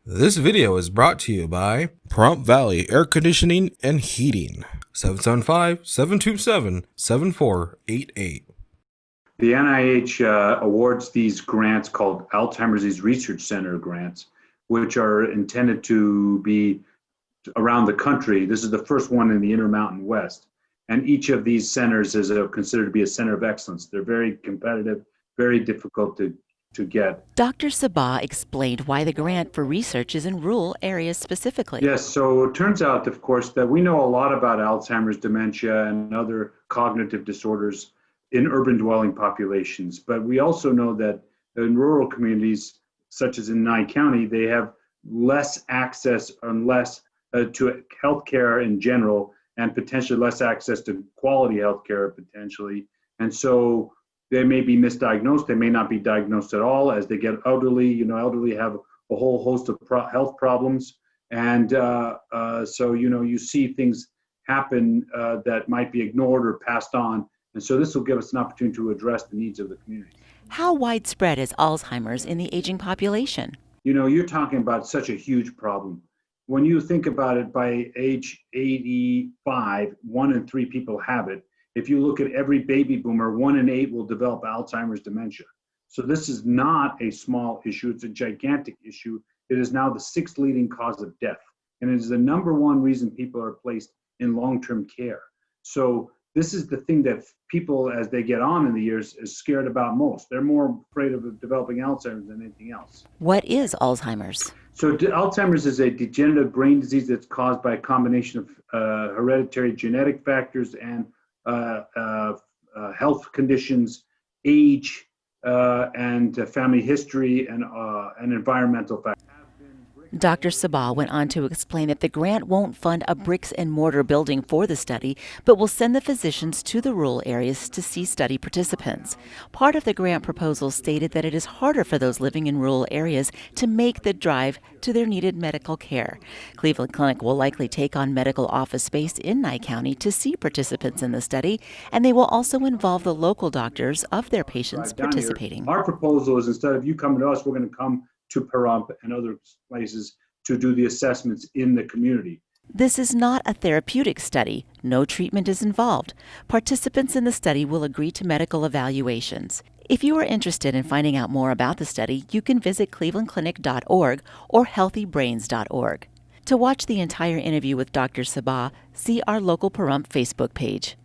This video is brought to you by Prompt Valley Air Conditioning and Heating, 775-727-7488. The NIH awards these grants called Alzheimer's Disease Research Center grants, which are intended to be around the country. This is the first one in the Intermountain West. And each of these centers is considered to be a center of excellence. They're very competitive, very difficult to get. Dr. Sabbagh explained why the grant for research is in rural areas specifically. Yes, so it turns out, of course, that we know a lot about Alzheimer's, dementia, and other cognitive disorders in urban dwelling populations. But we also know that in rural communities, such as in Nye County, they have less access and less to healthcare in general, and potentially less access to quality healthcare potentially. And so they may be misdiagnosed. They may not be diagnosed at all as they get elderly. Elderly have a whole host of health problems. And so, you see things happen that might be ignored or passed on. And so this will give us an opportunity to address the needs of the community. How widespread is Alzheimer's in the aging population? You're talking about such a huge problem. When you think about it, by age 85, 1 in 3 people have it. If you look at every baby boomer, 1 in 8 will develop Alzheimer's dementia. So this is not a small issue, it's a gigantic issue. It is now the 6th leading cause of death. And it is the #1 reason people are placed in long-term care. So this is the thing that people, as they get on in the years, is scared about most. They're more afraid of developing Alzheimer's than anything else. What is Alzheimer's? So Alzheimer's is a degenerative brain disease that's caused by a combination of hereditary genetic factors and health conditions, age, and family history, and environmental factors. Dr. Sabbagh went on to explain that the grant won't fund a bricks and mortar building for the study, but will send the physicians to the rural areas to see study participants. Part of the grant proposal stated that it is harder for those living in rural areas to make the drive to their needed medical care. Cleveland Clinic will likely take on medical office space in Nye County to see participants in the study, and they will also involve the local doctors of their patients participating. Our proposal is, instead of you coming to us, we're going to come to Pahrump and other places to do the assessments in the community. This is not a therapeutic study. No treatment is involved. Participants in the study will agree to medical evaluations. If you are interested in finding out more about the study, you can visit clevelandclinic.org or healthybrains.org. To watch the entire interview with Dr. Sabbagh, see our local Pahrump Facebook page.